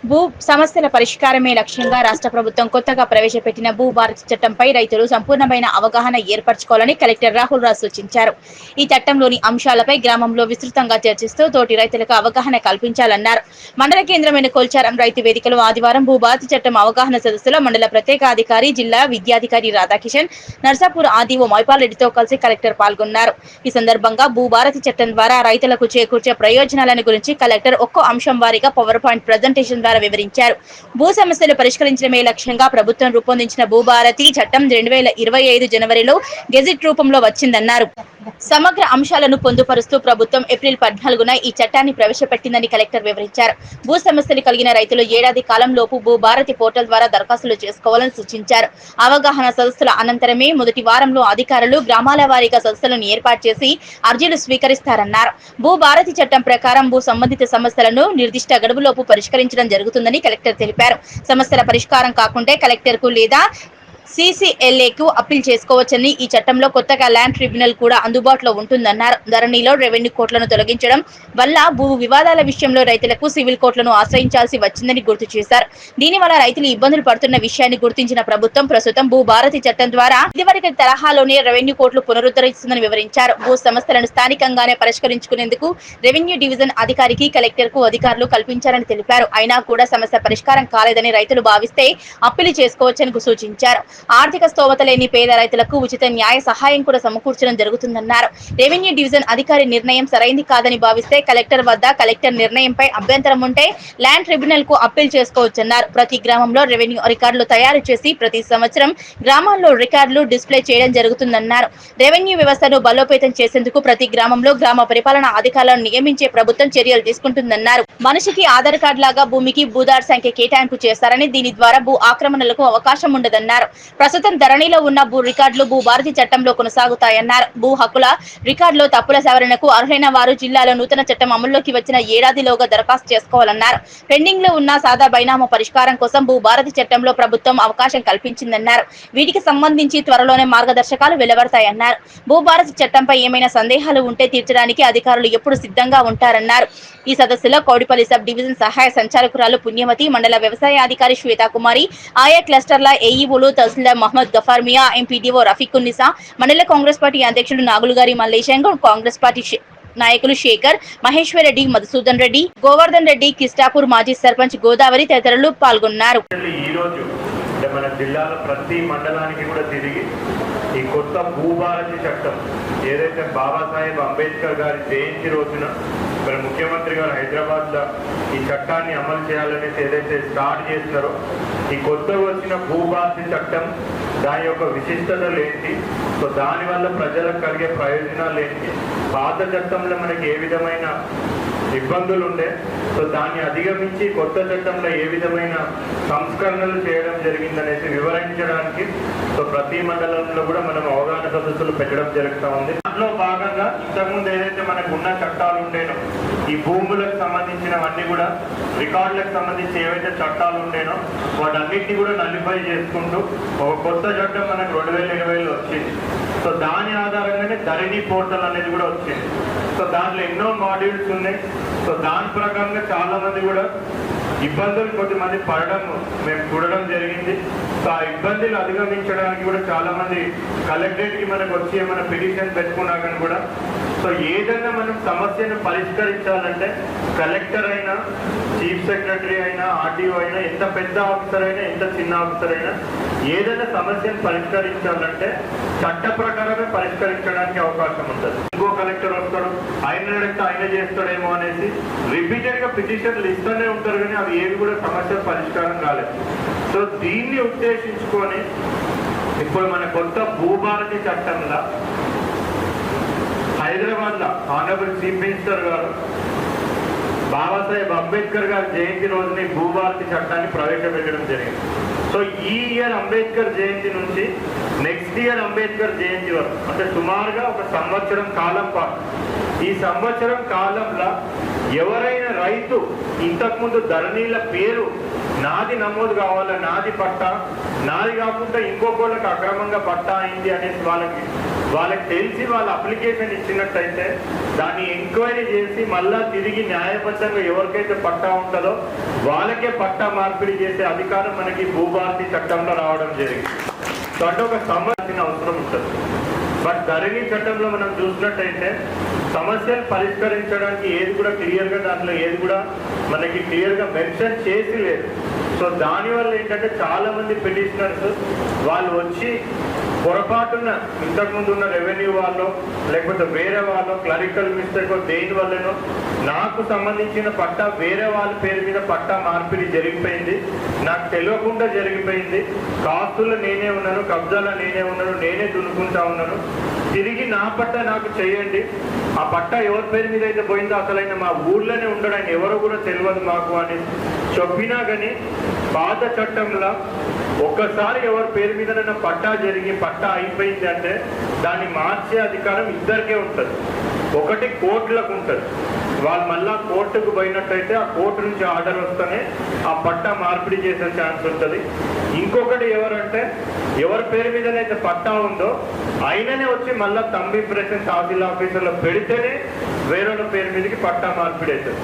భూ సమస్యల పరిష్కారమే లక్ష్యంగా రాష్ట్ర ప్రభుత్వం కొత్తగా ప్రవేశపెట్టిన భూ భారతి చట్టంపై రైతులు సంపూర్ణమైన అవగాహన ఏర్పరచుకోవాలని కలెక్టర్ రాహుల్ రాజ్ సూచించారు. ఈ చట్టంలోని అంశాలపై గ్రామంలో విస్తృతంగా చర్చిస్తూ తోటి రైతులకు అవగాహన కల్పించాలన్నారు. మండల కేంద్రమైన కొల్చారం రైతు వేదికలో ఆదివారం భూ భారతి చట్టం అవగాహన సదస్సులో మండల ప్రత్యేక అధికారి, జిల్లా విద్యాధికారి రాధాకిషన్, నర్సాపూర్ ఆర్డీఓ మైపాల్ రెడ్డితో కలిసి కలెక్టర్ పాల్గొన్నారు. ఈ సందర్భంగా భూ భారతి చట్టం ద్వారా రైతులకు చేకూర్చే ప్రయోజనాలను గురించి కలెక్టర్ ఒక్కో అంశం వారీగా పవర్ పాయింట్ ప్రజెంటేషన్ ద్వారా వివరించారు. భూ సమస్యలు పరిష్కరించడమే లక్ష్యంగా ప్రభుత్వం రూపొందించిన భూభారతి చట్టం 2025 జనవరిలో గెజిట్ రూపంలో వచ్చిందన్నారు. సమగ్ర అంశాలను పొందుపరుస్తూ ప్రభుత్వం ఏప్రిల్ 14న ఈ చట్టాన్ని ప్రవేశపెట్టిందని కలెక్టర్ వివరించారు. భూ సమస్యలు కలిగిన రైతులు ఏడాది కాలంలోపు భూభారతి పోర్టల్ ద్వారా దరఖాస్తులు చేసుకోవాలని సూచించారు. అవగాహన సదస్సుల అనంతరమే మొదటి వారంలో అధికారులు గ్రామాల వారీగా సదస్సులను ఏర్పాటు చేసి అర్జీలు స్వీకరిస్తారన్నారు. భూభారతి చట్టం ప్రకారం భూ సంబంధిత సమస్యలను నిర్దిష్ట గడువులోపు పరిష్కరించడం జరుగుతుందని కలెక్టర్ తెలిపారు. సమస్యల పరిష్కారం కాకుంటే కలెక్టర్కు లేదా CCLAకు అప్పీల్ చేసుకోవచ్చని, ఈ చట్టంలో కొత్తగా ల్యాండ్ ట్రిబ్యునల్ కూడా అందుబాటులో ఉంటుందన్నారు. ధరణిలో రెవెన్యూ కోర్టులను తొలగించడం వల్ల భూ వివాదాల విషయంలో రైతులకు సివిల్ కోర్టులను ఆశ్రయించాల్సి వచ్చిందని గుర్తు చేశారు. దీనివల్ల రైతులు ఇబ్బందులు పడుతున్న విషయాన్ని గుర్తించిన ప్రభుత్వం ప్రస్తుతం భూ భారతి చట్టం ద్వారా ఇదివరకటి తరహాలోనే రెవెన్యూ కోర్టులు పునరుద్ధరిస్తుందని వివరించారు. భూ సమస్యలను స్థానికంగానే పరిష్కరించుకునేందుకు రెవెన్యూ డివిజన్ అధికారికి, కలెక్టర్కు అధికారులు కల్పించారని తెలిపారు. అయినా కూడా సమస్య పరిష్కారం కాలేదని రైతులు భావిస్తే అప్పీలు చేసుకోవచ్చని సూచించారు. ఆర్థిక స్తోమత లేని పేద రైతులకు ఉచిత న్యాయ సహాయం కూడా సమకూర్చడం జరుగుతుందన్నారు. రెవెన్యూ డివిజన్ అధికారి నిర్ణయం సరైంది కాదని భావిస్తే కలెక్టర్ వద్ద కలెక్టర్ నిర్ణయంపై అభ్యంతరం ఉంటే ల్యాండ్ ట్రిబ్యునల్ కు అప్పీల్ చేసుకోవచ్చన్నారు. ప్రతి గ్రామంలో రెవెన్యూ రికార్డులు తయారు చేసి ప్రతి సంవత్సరం గ్రామాల్లో రికార్డులు డిస్ప్లే చేయడం జరుగుతుందన్నారు. రెవెన్యూ వ్యవస్థను బలోపేతం చేసేందుకు ప్రతి గ్రామంలో గ్రామ పరిపాలనా అధికారులను నియమించే ప్రభుత్వం చర్యలు తీసుకుంటుందన్నారు. మనిషికి ఆధార్ కార్డు లాగా భూమికి భూదారు సంఖ్య కేటాయింపు చేస్తారని, దీని ద్వారా భూ ఆక్రమణలకు అవకాశం ఉండదన్నారు. ప్రస్తుతం ధరణిలో ఉన్న భూ రికార్డులు భూ భారతి చట్టంలో కొనసాగుతాయన్నారు. భూ హక్కుల రికార్డులో తప్పుల సవరణకు అర్హులైన వారు జిల్లాలో నూతన చట్టం అమల్లోకి వచ్చిన ఏడాదిలోగా దరఖాస్తు చేసుకోవాలన్నారు. పెండింగ్ లో ఉన్న సాదా బైనామా పరిష్కారం కోసం భూ భారతి చట్టంలో ప్రభుత్వం అవకాశం కల్పించిందన్నారు. వీటికి సంబంధించి త్వరలోనే మార్గదర్శకాలు వెలువడతాయన్నారు. భూ భారతి చట్టంపై ఏమైనా సందేహాలు ఉంటే తీర్చడానికి అధికారులు ఎప్పుడు సిద్ధంగా ఉంటారన్నారు. ఈ సదస్సులో కౌడిపల్లి సబ్ డివిజన్ సహాయ సంచాలకురాలు పుణ్యవతి, మండల వ్యవసాయాధికారి శ్వేతాకుమారి, ఆయా క్లస్టర్ల ఏఈఓలు తహసీల్దార్ మహమ్మద్ గఫార్ మియా, ఎంపీడీఓ రఫీకున్నిసా, మండల కాంగ్రెస్ పార్టీ అధ్యక్షుడు నాగులుగారి మల్లేశంగ, కాంగ్రెస్ పార్టీ నాయకులు శేఖర్, మహేశ్వర్ రెడ్డి, మధుసూదన్ రెడ్డి, గోవర్ధన్ రెడ్డి, కిస్టాపూర్ మాజీ సర్పంచ్ గోదావరి తదితరులు పాల్గొన్నారు. మన జిల్లాలో ప్రతి మండలానికి కూడా తిరిగి ఈ కొత్త భూభారతి చట్టం ఏదైతే బాబాసాహెబ్ అంబేద్కర్ గారి జయంతి రోజున మరి ముఖ్యమంత్రి గారు హైదరాబాద్లో ఈ చట్టాన్ని అమలు చేయాలనేసి ఏదైతే స్టార్ట్ చేస్తారో, ఈ కొత్తగా వచ్చిన భూభారతి చట్టం దాని యొక్క విశిష్టతలు ఏంటి, సో దానివల్ల ప్రజలకు కలిగే ప్రయోజనాలు ఏంటి, పాత చట్టంలో మనకి ఏ విధమైన ఇబ్బందులు ఉండే, సో దాన్ని అధిగమించి కొత్త చట్టంలో ఏ విధమైన సంస్కరణలు చేయడం జరిగిందనేసి వివరించడానికి సో ప్రతి మండలంలో కూడా మనం అవగాహన సదస్సులు పెట్టడం జరుగుతూ ఉంది. దాంట్లో భాగంగా ఇంతకుముందు ఏదైతే మనకు ఉన్న చట్టాలు ఉండేనో, ఈ భూములకు సంబంధించినవన్నీ కూడా రికార్డులకు సంబంధించి ఏవైతే చట్టాలు ఉండేనో వాటన్నిటిని కూడా నలిఫై చేసుకుంటూ ఒక కొత్త చట్టం మనకు 2020లో వచ్చింది. సో దాని ఆధారంగానే ధరణి పోర్టల్ అనేది కూడా వచ్చింది. సో దాంట్లో ఎన్నో మాడ్యూల్స్ ఉన్నాయి. సో దాని ప్రకారంగా చాలా మంది కూడా ఇబ్బందులు కొద్దిమంది పడడం మేము చూడడం జరిగింది. సో ఆ ఇబ్బందులు అధిగమించడానికి కూడా చాలా మంది కలెక్టరేట్కి మనకు వచ్చి ఏమైనా పిటిషన్ పెట్టుకున్నా కానీ కూడా సో ఏదైనా మనం సమస్యను పరిష్కరించాలంటే కలెక్టర్ అయినా, చీఫ్ సెక్రటరీ అయినా, ఆర్డీఓ అయినా, ఎంత పెద్ద ఆఫీసర్ అయినా, ఎంత చిన్న ఆఫీసర్ అయినా ఏదైనా సమస్యను పరిష్కరించాలంటే చట్ట ప్రకారమే పరిష్కరించడానికి అవకాశం ఉంటుంది. ఇంకో కలెక్టర్ వస్తాడు, ఆయన అడిగితే ఆయన చేస్తాడేమో అనేసి రిపీటెడ్ గా పిటిషన్లు ఇస్తూనే ఉంటారు, కానీ అవి ఏవి కూడా సమస్య పరిష్కారం కాలేదు. సో దీన్ని ఉద్దేశించుకొని ఇప్పుడు మన కొత్త భూభారతి చట్టంలో హైదరాబాద్ లో ఆనరబుల్ చీఫ్ మినిస్టర్ గారు బాబాసాహెబ్ అంబేద్కర్ గారి జయంతి రోజున భూభారతి చట్టాన్ని ప్రవేశపెట్టడం జరిగింది. సో ఈ ఇయర్ అంబేద్కర్ జయంతి నుంచి నెక్స్ట్ ఇయర్ అంబేద్కర్ జయంతి వరకు అంటే సుమారుగా ఒక సంవత్సరం కాలం పాటు, ఈ సంవత్సరం కాలంలో ఎవరైనా రైతు ఇంతకుముందు ధరణీల పేరు నాది నమోదు కావాలా, నాది పట్టా, నాది కాకుండా ఇంకొకళ్ళకి అక్రమంగా పట్టా అయింది అనేసి వాళ్ళకి వాళ్ళకి తెలిసి వాళ్ళ అప్లికేషన్ ఇచ్చినట్టయితే దాన్ని ఎంక్వైరీ చేసి మళ్ళా తిరిగి న్యాయబద్ధంగా ఎవరికైతే పట్టా ఉంటుందో వాళ్ళకే పట్టా మార్పిడి చేసే అధికారం మనకి భూభారతి చట్టంలో రావడం జరిగింది. సో అంటే ఒక సమస్య అవసరం ఉంటుంది. బట్ ధరణి చట్టంలో మనం చూసినట్టయితే సమస్యలు పరిష్కరించడానికి ఏది కూడా క్లియర్గా దాంట్లో ఏది కూడా మనకి క్లియర్గా మెన్షన్ చేసి లేదు. సో దానివల్ల ఏంటంటే చాలా మంది పిటిషనర్స్ వాళ్ళు వచ్చి పొరపాటున ఇంతకుముందు ఉన్న రెవెన్యూ వాళ్ళు లేకపోతే వేరే వాళ్ళు క్లరికల్ మిస్టేక్ దేని వల్లనో నాకు సంబంధించిన పట్టా వేరే వాళ్ళ పేరు మీద పట్టా మార్పిడి జరిగిపోయింది, నాకు తెలియకుండా జరిగిపోయింది, కాస్తులు నేనే ఉన్నాను, కబ్జాలో నేనే ఉన్నాను, నేనే దున్నుకుంటా ఉన్నాను, తిరిగి నా పట్టా నాకు చేయండి, ఆ పట్టా ఎవరి పేరు మీద అయితే పోయిందో అసలైన మా ఊళ్ళోనే ఉండడు, ఆయన ఎవరో కూడా తెలియదు మాకు అని చెప్పినా కానీ పాత చట్టంలో ఒక్కసారి ఎవరి పేరు మీద పట్టా జరిగి పట్టా అయిపోయింది అంటే దాన్ని మార్చే అధికారం ఇద్దరికే ఉంటుంది. ఒకటి కోర్టులకు ఉంటుంది, వాళ్ళు మళ్ళా కోర్టుకు పోయినట్టయితే ఆ కోర్టు నుంచి ఆర్డర్ వస్తేనే ఆ పట్టా మార్పిడి చేసే ఛాన్స్ ఉంటుంది. ఇంకొకటి ఎవరంటే ఎవరి పేరు మీదనైతే పట్టా ఉందో ఆయననే వచ్చి మళ్ళా తంబ్ ఇంప్రెషన్ తహసీల్ ఆఫీసులో పెడితేనే వేరొక పేరు మీదకి పట్టా మార్పిడి అవుతుంది.